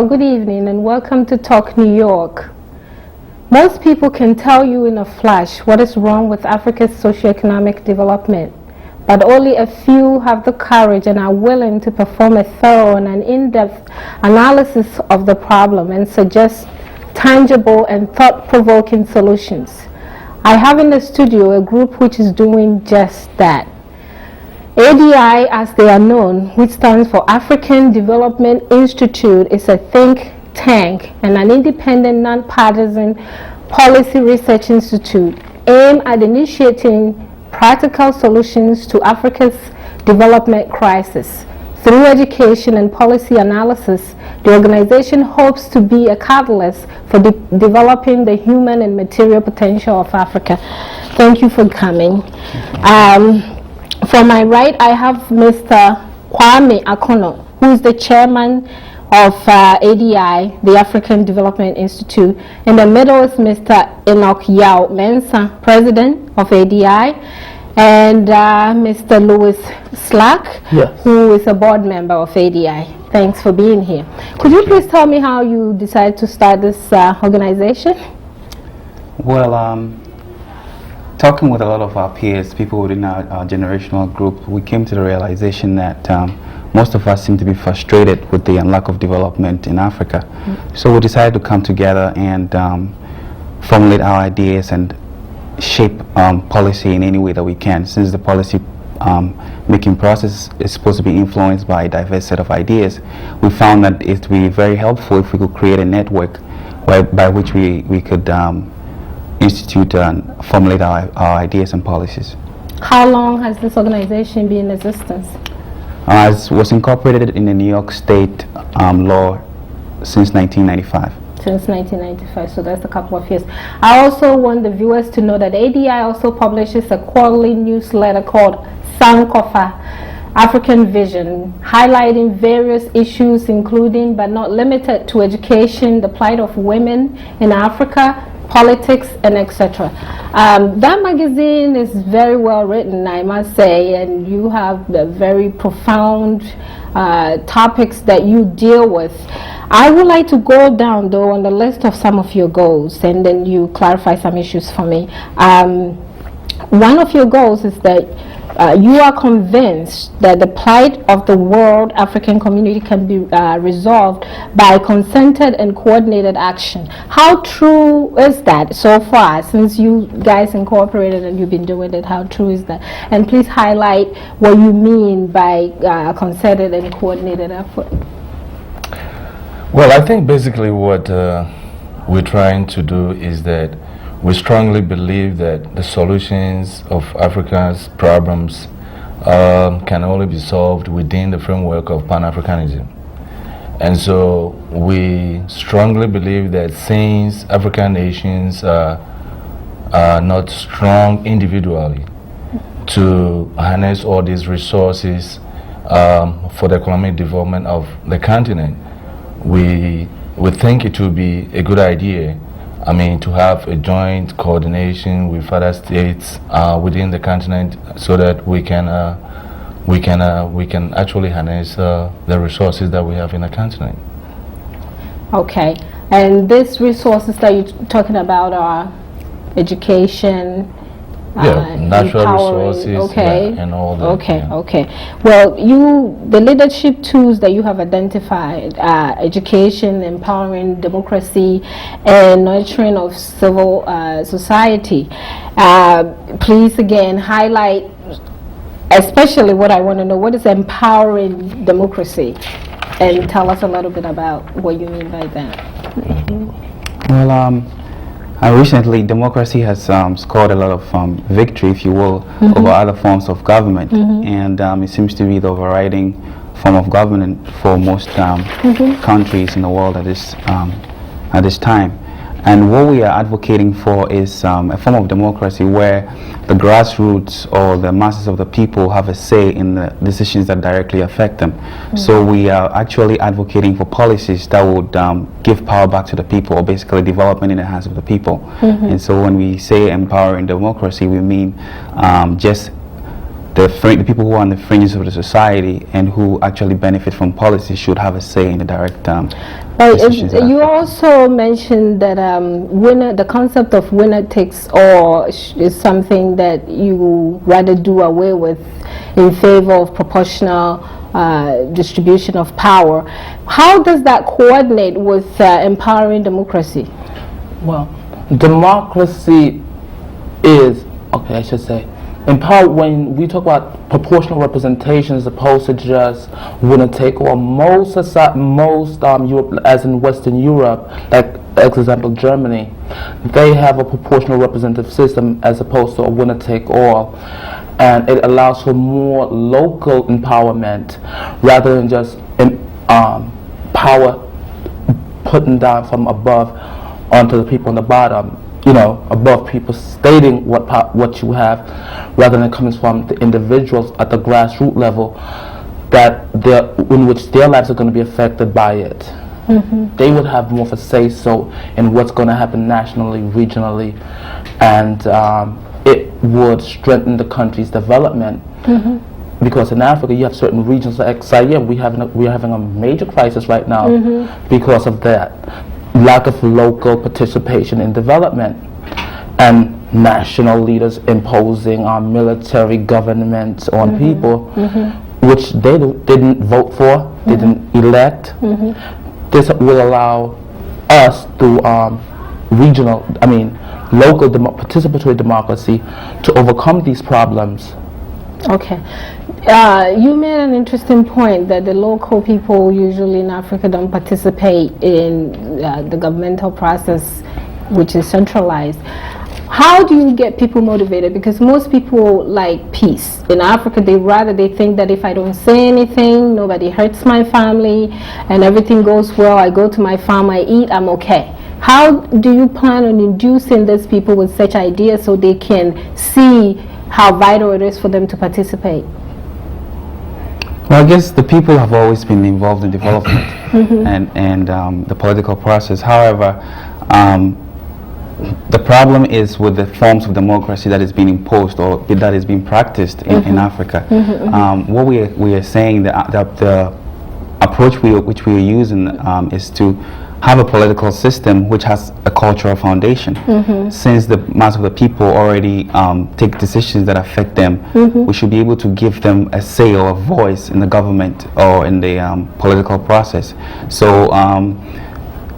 good evening and welcome to Talk New York. Most people can tell you in a flash what is wrong with Africa's socioeconomic development, but only a few have the courage and are willing to perform a thorough and an in-depth analysis of the problem and suggest tangible and thought-provoking solutions. I have in the studio a group which is doing just that. ADI, as they are known, which stands for African Development Institute, is a think tank and an independent, non-partisan policy research institute aimed at initiating practical solutions to Africa's development crisis. Through education and policy analysis, the organization hopes to be a catalyst for developing the human and material potential of Africa. Thank you for coming. From my right, I have Mr. Kwame Akonor, who is the chairman of ADI, the African Development Institute. In the middle is Mr. Enoch Mensah, president of ADI, and Mr. Louis Slack, yes, who is a board member of ADI. Thanks for being here. Could you please tell me how you decided to start this organization? Well, talking with a lot of our peers, people within our generational group, we came to the realization that most of us seem to be frustrated with the lack of development in Africa. Mm-hmm. So we decided to come together and formulate our ideas and shape policy in any way that we can, since the policy making process is supposed to be influenced by a diverse set of ideas. We found that it would be very helpful if we could create a network by which we could institute and formulate our ideas and policies. How long has this organization been in existence? It was incorporated in the New York State law since 1995. Since 1995, so that's a couple of years. I also want the viewers to know that ADI also publishes a quarterly newsletter called Sankofa, African Vision, highlighting various issues including but not limited to education, the plight of women in Africa, politics, and etc. That magazine is very well written, I must say, and you have the very profound topics that you deal with. I would like to go down though on the list of some of your goals, and then you clarify some issues for me. One of your goals is that you are convinced that the plight of the world African community can be resolved by concerted and coordinated action. How true is that so far, since you guys incorporated and you've been doing it? How true is that? And please highlight what you mean by concerted and coordinated effort. Well, I think basically what we're trying to do is that we strongly believe that the solutions of Africa's problems can only be solved within the framework of Pan-Africanism. And so we strongly believe that since African nations are not strong individually to harness all these resources for the economic development of the continent, we think it would be a good idea to have a joint coordination with other states within the continent, so that we can actually harness the resources that we have in the continent. Okay, and these resources that you're talking about are education, natural resources, okay, and all that. Okay, okay. Well, the leadership tools that you have identified, education, empowering democracy, and nurturing of civil society. Please again highlight, especially what I want to know, what is empowering democracy? And tell us a little bit about what you mean by that. Well, recently, democracy has scored a lot of victory, if you will, over other forms of government, and it seems to be the overriding form of government for most countries in the world at this time. And what we are advocating for is a form of democracy where the grassroots or the masses of the people have a say in the decisions that directly affect them. So we are actually advocating for policies that would give power back to the people, or basically development in the hands of the people. And so when we say empowering democracy, we mean just the people who are on the fringes of the society and who actually benefit from policy should have a say in the direct decisions. You also mentioned that the concept of winner takes all is something that you rather do away with in favor of proportional distribution of power. How does that coordinate with empowering democracy? Well, democracy is, okay, I should say, when we talk about proportional representation as opposed to just winner take all, most Europe, as in Western Europe, like example Germany, they have a proportional representative system as opposed to a winner take all, and it allows for more local empowerment rather than just power putting down from above onto the people on the bottom. You know, above people stating what you have, rather than coming from the individuals at the grassroots level, in which their lives are going to be affected by it. Mm-hmm. They would have more of a say so in what's going to happen nationally, regionally, and it would strengthen the country's development. Mm-hmm. Because in Africa, you have certain regions like Zaire. We're having a major crisis right now because of that. Lack of local participation in development, and national leaders imposing military governments on people, which they didn't vote for, didn't elect. This will allow us through local participatory democracy to overcome these problems. Okay. You made an interesting point that the local people usually in Africa don't participate in the governmental process, which is centralized. How do you get people motivated? Because most people like peace. In Africa, they think that if I don't say anything, nobody hurts my family, and everything goes well, I go to my farm, I eat, I'm okay. How do you plan on inducing these people with such ideas so they can see how vital it is for them to participate? Well, I guess the people have always been involved in development and the political process. However, the problem is with the forms of democracy that is being imposed or that is being practiced in Africa. What we are saying that the approach which we are using is to have a political system which has a cultural foundation. Since the mass of the people already take decisions that affect them, we should be able to give them a say or a voice in the government or in the political process. So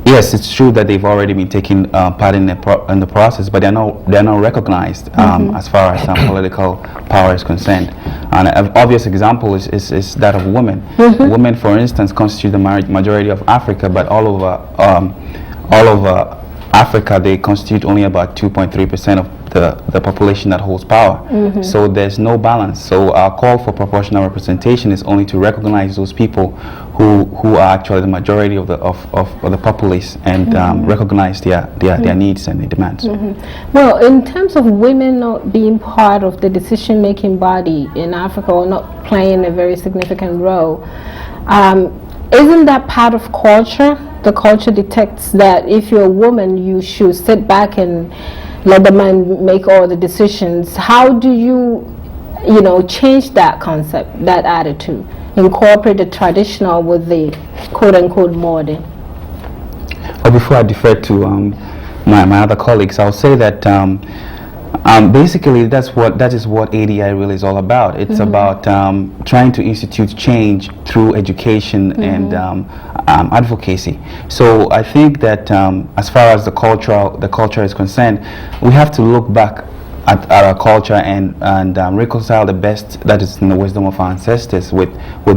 yes, it's true that they've already been taking part in the process, but they're not recognized as far as political power is concerned. And an obvious example is that of women. Women, for instance, constitute the majority of Africa, but all over Africa they constitute only about 2.3% of the population that holds power. So there's no balance. So our call for proportional representation is only to recognize those people who are actually the majority of the populace and recognize their needs and their demands. Well, in terms of women not being part of the decision-making body in Africa or not playing a very significant role, isn't that part of culture? The culture detects that if you're a woman, you should sit back and let the man make all the decisions. How do you change that concept, that attitude, incorporate the traditional with the quote-unquote modern? Well, before I defer to my other colleagues, I'll say that basically that is what ADI really is all about. It's about trying to institute change through education and advocacy. So I think that as far as the culture is concerned, we have to look back at our culture and reconcile the best that is in the wisdom of our ancestors with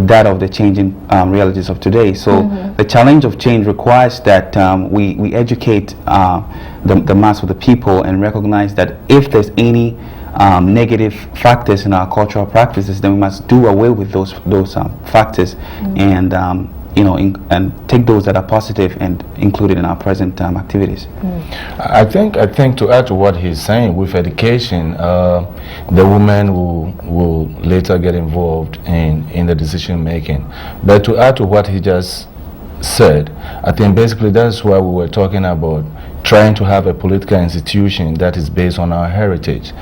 that of the changing realities of today. So the challenge of change requires that we educate the mass of the people and recognize that if there's any negative factors in our cultural practices, then we must do away with those factors and and take those that are positive and include it in our present activities. I think to add to what he's saying, with education, the women will later get involved in the decision making. But to add to what he just said, I think basically that's why we were talking about trying to have a political institution that is based on our heritage.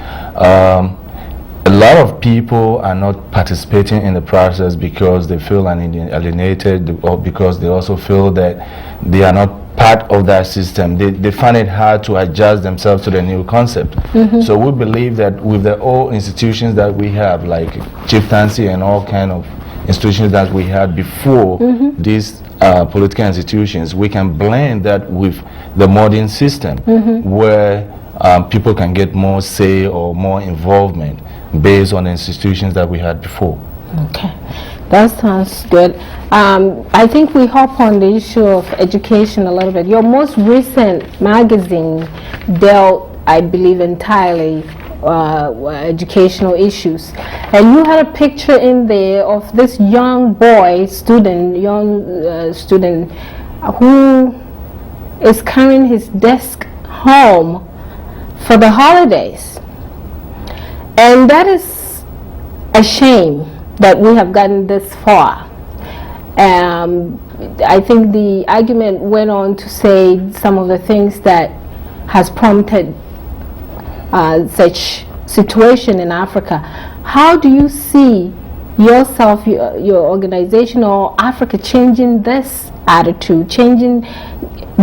a lot of people are not participating in the process because they feel alienated, or because they also feel that they are not part of that system. They find it hard to adjust themselves to the new concept. So we believe that with the old institutions that we have, like chieftaincy and all kind of institutions that we had before these political institutions, we can blend that with the modern system where people can get more say or more involvement based on the institutions that we had before. Okay, that sounds good. I think we hop on the issue of education a little bit. Your most recent magazine dealt, I believe, entirely educational issues, and you had a picture in there of this young boy, student, who is carrying his desk home for the holidays. And that is a shame that we have gotten this far. I think the argument went on to say some of the things that has prompted such situation in Africa. How do you see yourself, your organization, or Africa changing this attitude,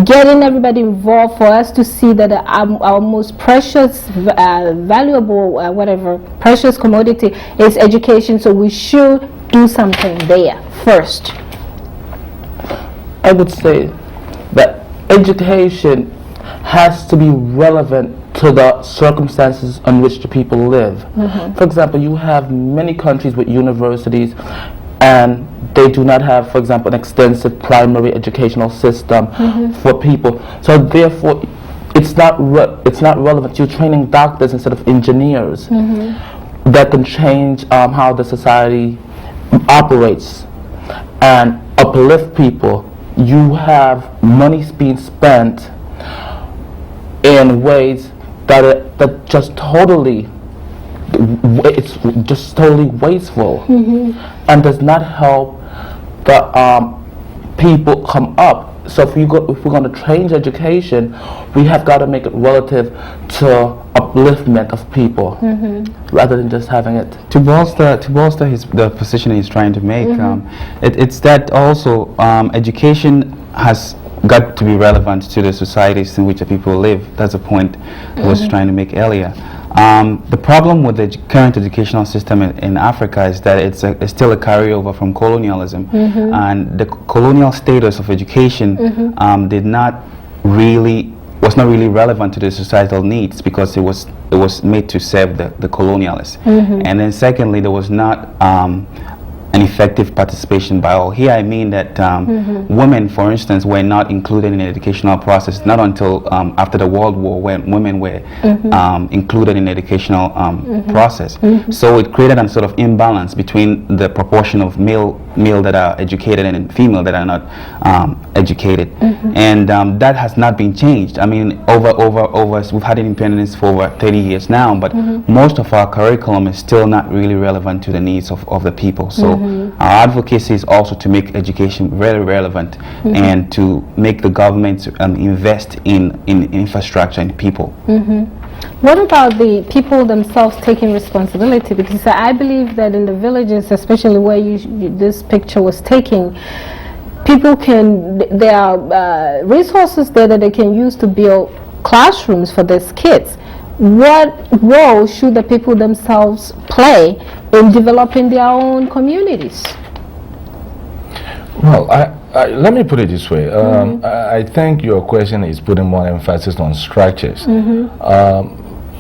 getting everybody involved for us to see that our most precious, valuable, precious commodity is education, so we should do something there first? I would say that education has to be relevant to the circumstances in which the people live. For example, you have many countries with universities and they do not have, for example, an extensive primary educational system for people. So therefore, it's not relevant. You're training doctors instead of engineers that can change how the society operates and uplift people. You have money being spent in ways that just totally, it's just totally wasteful and does not help the people come up. So if we're going to change education, we have got to make it relative to upliftment of people rather than just having it. To bolster the position he's trying to make, it's that also education has got to be relevant to the societies in which the people live. That's a point I was trying to make earlier. The problem with the current educational system in Africa is that it's still a carryover from colonialism, and the colonial status of education was not really relevant to the societal needs because it was made to serve the colonialists. And then secondly, there was not an effective participation by all. Here I mean that women, for instance, were not included in the educational process, not until after the World War, when women were included in the educational process. So it created a sort of imbalance between the proportion of male that are educated and female that are not educated. And that has not been changed. I mean, we've had independence for over 30 years now, but most of our curriculum is still not really relevant to the needs of the people. So our advocacy is also to make education very relevant and to make the government invest in infrastructure and people. What about the people themselves taking responsibility? Because I believe that in the villages, especially where this picture was taken, there are resources there that they can use to build classrooms for these kids. What role should the people themselves play in developing their own communities? Well, let me put it this way. I think your question is putting more emphasis on structures.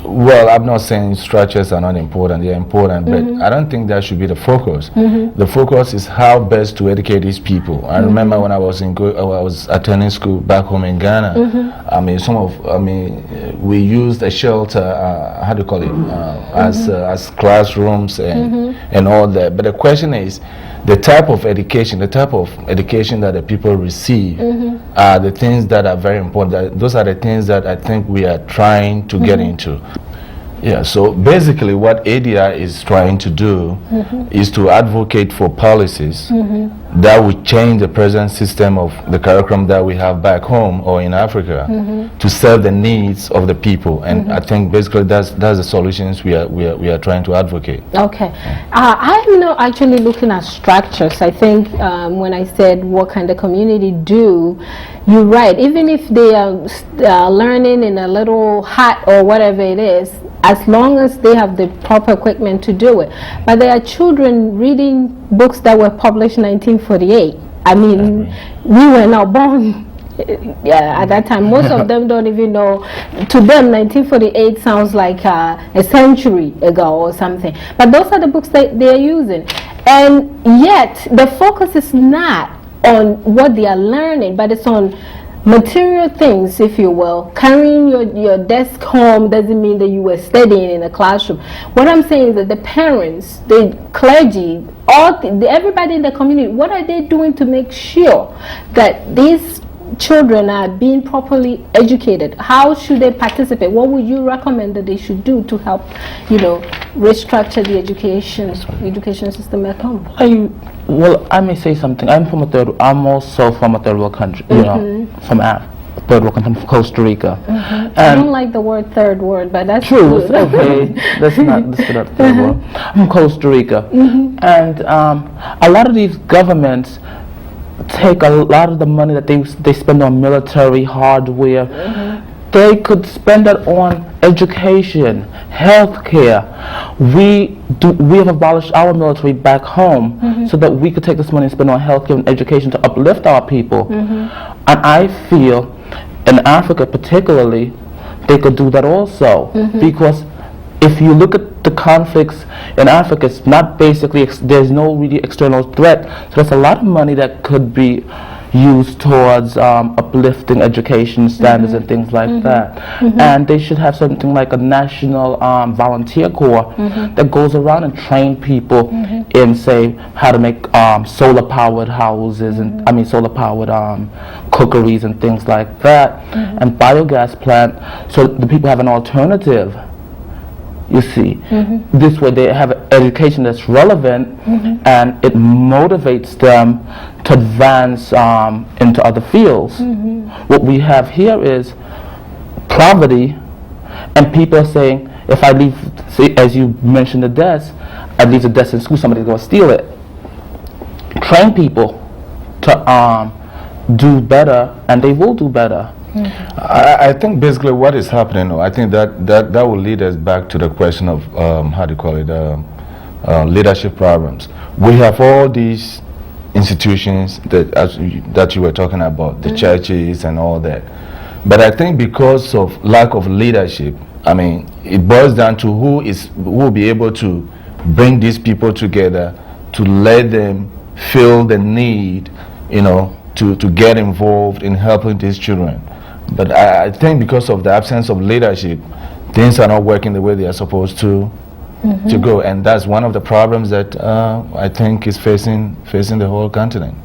Well, I'm not saying structures are not important. They're important, but I don't think that should be the focus. The focus is how best to educate these people. I remember when I was attending school back home in Ghana. We used a shelter, how do you call it, as classrooms and all that. But the question is, the type of education that the people receive are the things that are very important. Those are the things that I think we are trying to get into. Yeah, so basically what ADI is trying to do is to advocate for policies that would change the present system of the curriculum that we have back home or in Africa to serve the needs of the people. And I think basically that's the solutions we are trying to advocate. Okay. I'm not actually looking at structures. I think when I said what can the community do, you're right. Even if they are learning in a little hut or whatever it is, as long as they have the proper equipment to do it. But there are children reading books that were published in 1948. I mean, we were not born at that time. Most of them don't even know. To them, 1948 sounds like a century ago or something. But those are the books that they are using. And yet, the focus is not on what they are learning, but it's on material things, if you will. Carrying your desk home doesn't mean that you were studying in a classroom. What I'm saying is that the parents, the clergy, everybody in the community, what are they doing to make sure that these children are being properly educated? How should they participate? What would you recommend that they should do to help, restructure the education system at home? Well, I may say something. I'm also from a third world country, from third world country, from Costa Rica. I don't like the word third world, but that's true. good. Okay, that's not third world. I'm from Costa Rica, and a lot of these governments take a lot of the money that they spend on military hardware. They could spend it on education, healthcare. We have abolished our military back home so that we could take this money and spend on healthcare and education to uplift our people. And I feel in Africa particularly, they could do that also, because if you look at the conflicts in Africa, it's not basically, there's no really external threat. So there's a lot of money that could be used towards uplifting education standards and things like that. And they should have something like a national volunteer corps that goes around and train people in, say, how to make solar powered houses and solar powered cookeries and things like that, and biogas plant, so the people have an alternative. You see, this way they have an education that's relevant, and it motivates them to advance into other fields. What we have here is poverty, and people are saying, if I leave, say, as you mentioned, the desk, I leave the desk in school, somebody's going to steal it. Train people to do better, and they will do better. I think basically what is happening, I think that will lead us back to the question of leadership problems. We have all these institutions that you were talking about, the churches and all that. But I think because of lack of leadership, it boils down to who will be able to bring these people together, to let them feel the need, to get involved in helping these children. But I think because of the absence of leadership, things are not working the way they are supposed to go, and that's one of the problems that I think is facing the whole continent.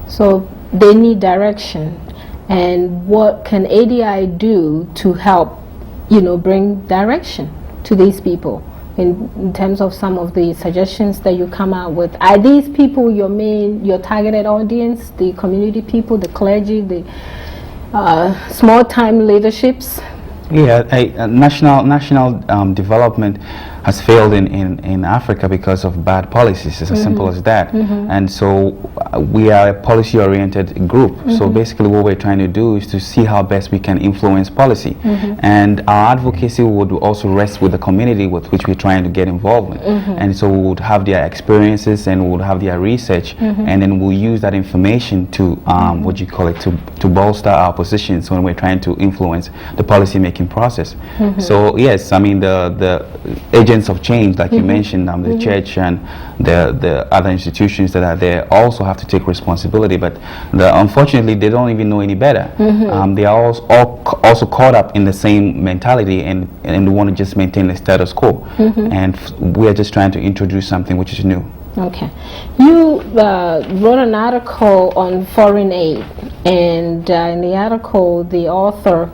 So they need direction, and what can ADI do to help, bring direction to these people? In terms of some of the suggestions that you come out with, are these people your targeted audience, the community people, the clergy, the small-time leaderships? Yeah, national development has failed in Africa because of bad policies. It's as simple as that. And so we are a policy-oriented group. So basically what we're trying to do is to see how best we can influence policy. And our advocacy would also rest with the community with which we're trying to get involved in. And so we would have their experiences and we would have their research, and then we'll use that information to, to bolster our positions when we're trying to influence the policy-making process. So yes, the agents of change, like you mentioned, the church and the other institutions that are there also have to take responsibility, but unfortunately they don't even know any better. They are also caught up in the same mentality and they want to just maintain the status quo, and we are just trying to introduce something which is new. Okay. You wrote an article on foreign aid, and in the article the author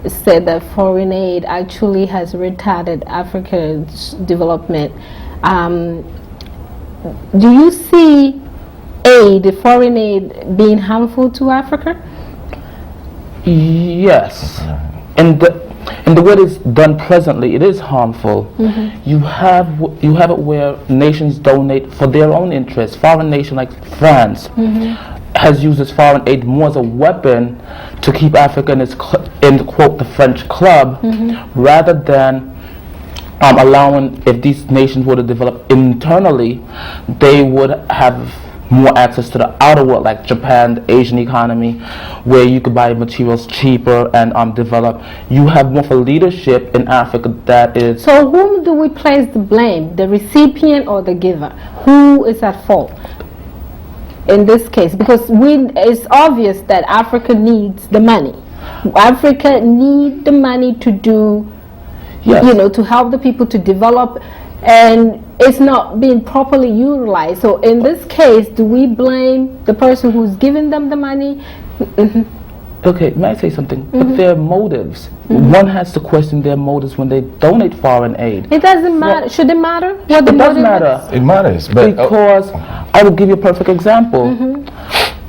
said that foreign aid actually has retarded Africa's development. Do you see foreign aid, being harmful to Africa? Yes. And the way it's done presently, it is harmful. You have it where nations donate for their own interests. Foreign nation like France has used its foreign aid more as a weapon to keep Africa in quote the French club, rather than allowing, if these nations were to develop internally, they would have more access to the outer world, like Japan, the Asian economy, where you could buy materials cheaper and develop. You have more for leadership in Africa that is... So whom do we place the blame, the recipient or the giver? Who is at fault in this case? Because it's obvious that Africa needs the money. Africa needs the money to do, to help the people to develop, and it's not being properly utilized. So in this case, do we blame the person who's giving them the money? Okay, may I say something? But their motives, one has to question their motives when they donate foreign aid. It doesn't matter. Should it matter? What the It does motive matter. It matters, but Because I will give you a perfect example.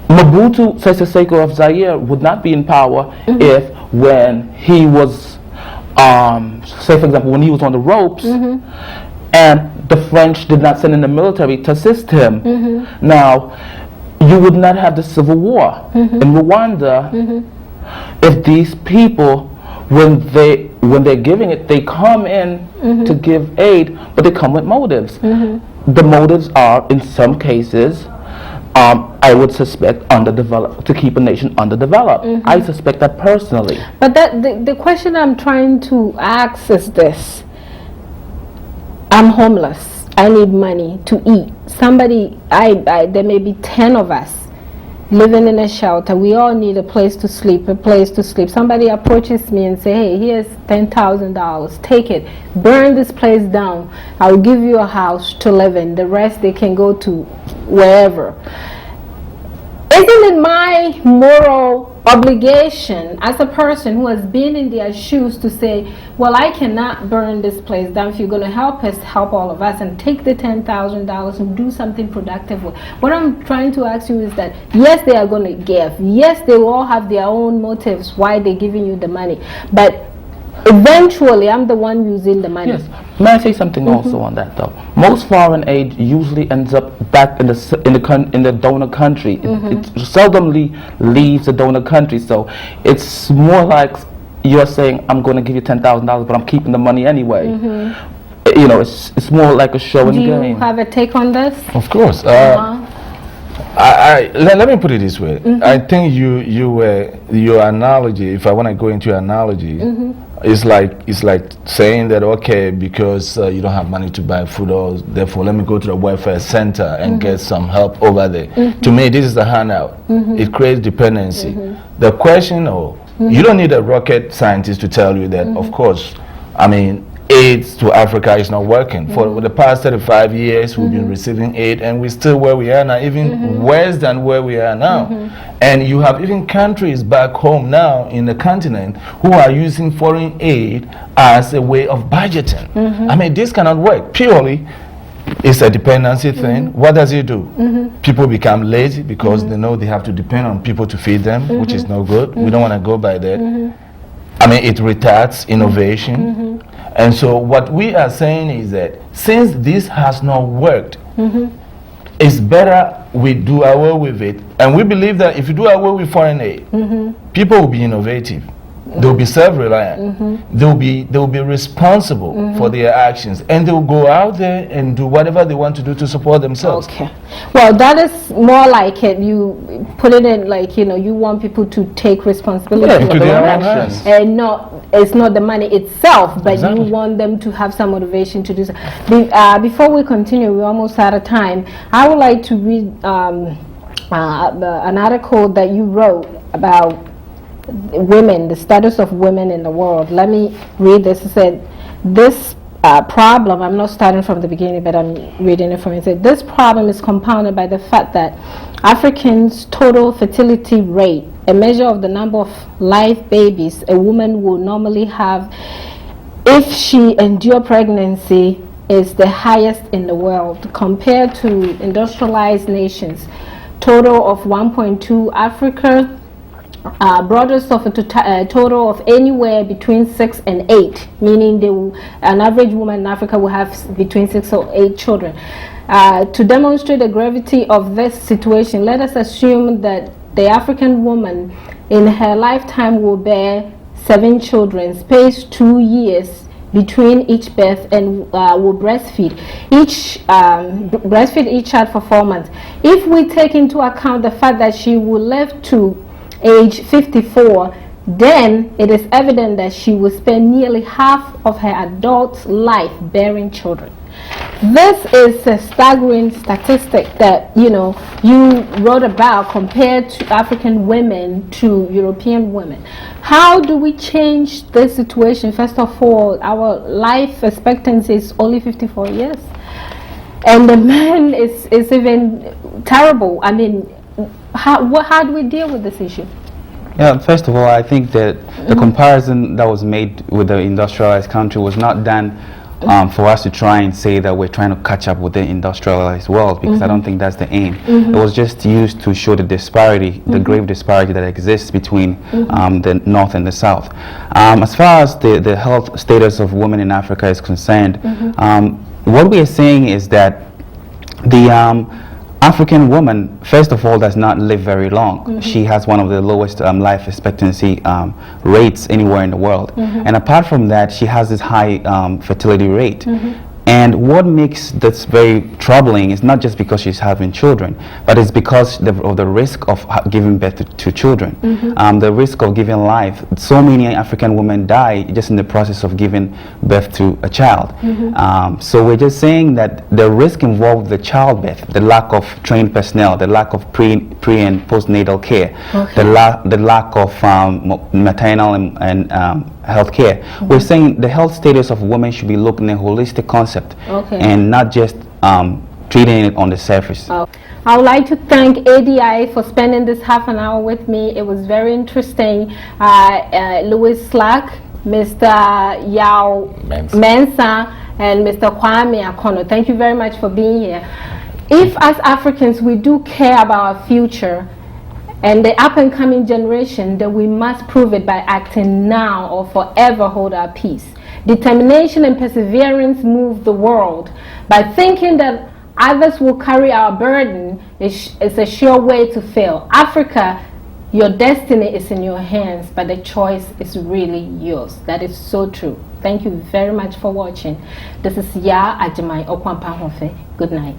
Mobutu Sese Seko of Zaire would not be in power if, when he was, say for example, when he was on the ropes, and the French did not send in the military to assist him. Now, you would not have the civil war in Rwanda if these people, when they're giving it, they come in to give aid, but they come with motives. The motives are, in some cases, I would suspect underdeveloped, to keep a nation underdeveloped. I suspect that personally. But the question I'm trying to ask is this. I'm homeless. I need money to eat. There may be 10 of us living in a shelter. We all need a place to sleep, Somebody approaches me and say, hey, here's $10,000. Take it. Burn this place down. I'll give you a house to live in. The rest they can go to wherever. Isn't it my moral obligation as a person who has been in their shoes to say, well, I cannot burn this place down. If you're going to help us, help all of us, and take the $10,000 and do something productive with. What I'm trying to ask you is that, yes, they are going to give. Yes, they will all have their own motives why they're giving you the money. But eventually, I'm the one using the money. Yes. May I say something also on that, though? Most foreign aid usually ends up back in the donor country. It seldomly leaves the donor country. So it's more like you're saying, I'm going to give you $10,000, but I'm keeping the money anyway. It's more like a show and game. Do you have a take on this? of course. Let me put it this way. I think your analogy, if I want to go into your analogy, it's like saying that, okay, because you don't have money to buy food, or therefore let me go to the welfare center and get some help over there. To me, this is a handout. It creates dependency. The question, you don't need a rocket scientist to tell you that, of course, aid to Africa is not working. For the past 35 years, we've been receiving aid, and we're still where we are now, even worse than where we are now. And you have even countries back home now in the continent who are using foreign aid as a way of budgeting. This cannot work. Purely, it's a dependency thing. What does it do? People become lazy because they know they have to depend on people to feed them, which is no good. We don't want to go by that. It retards innovation. And so what we are saying is that since this has not worked, it's better we do away with it. And we believe that if you do away with foreign aid, people will be innovative. They'll be self-reliant. They'll be responsible for their actions, and they'll go out there and do whatever they want to do to support themselves. Okay. Well, that is more like it. You put it in like, you want people to take responsibility for their actions, and it's not the money itself, but you want them to have some motivation to do so. Before we continue, we're almost out of time. I would like to read an article that you wrote about women, the status of women in the world. Let me read this. It said, this problem, I'm not starting from the beginning, but I'm reading it from it. It said, this problem is compounded by the fact that Africans' total fertility rate a measure of the number of live babies a woman will normally have if she endure pregnancy is the highest in the world compared to industrialized nations. Total of 1.2. Africa brothers suffer to a total of anywhere between 6 and 8, meaning an average woman in Africa will have between 6 or 8 children. To demonstrate the gravity of this situation, let us assume that the African woman in her lifetime will bear 7 children, spaced 2 years between each birth, and will breastfeed each child for 4 months. If we take into account the fact that she will live to age 54, then it is evident that she will spend nearly half of her adult life bearing children. This is a staggering statistic that you wrote about compared to African women to European women. How do we change this situation? First of all, our life expectancy is only 54 years, and the man is even terrible. I mean, how do we deal with this issue? Yeah, first of all, I think that the comparison that was made with the industrialized country was not done for us to try and say that we're trying to catch up with the industrialized world, because I don't think that's the aim. It was just used to show the disparity, the grave disparity that exists between the North and the South. As far as the health status of women in Africa is concerned, what we are saying is that the African woman, first of all, does not live very long. She has one of the lowest life expectancy rates anywhere in the world. And apart from that, she has this high fertility rate. And what makes this very troubling is not just because she's having children, but it's because of the risk of giving birth to children. The risk of giving life. So many African women die just in the process of giving birth to a child. So we're just saying that the risk involved the childbirth, the lack of trained personnel, the lack of pre and postnatal care, the lack of maternal and health care. We're saying the health status of women should be looked in a holistic concept and not just treating it on the surface. I would like to thank ADI for spending this half an hour with me. It was very interesting. Louis Slack, Mr. Yao Mensah, and Mr. Kwame Akonor, thank you very much for being here. If as Africans we do care about our future and the up-and-coming generation, then we must prove it by acting now or forever hold our peace. Determination and perseverance move the world. By thinking that others will carry our burden is a sure way to fail. Africa, your destiny is in your hands, but the choice is really yours. That is so true. Thank you very much for watching. This is Ya Ajimai Okwampahofe. Good night.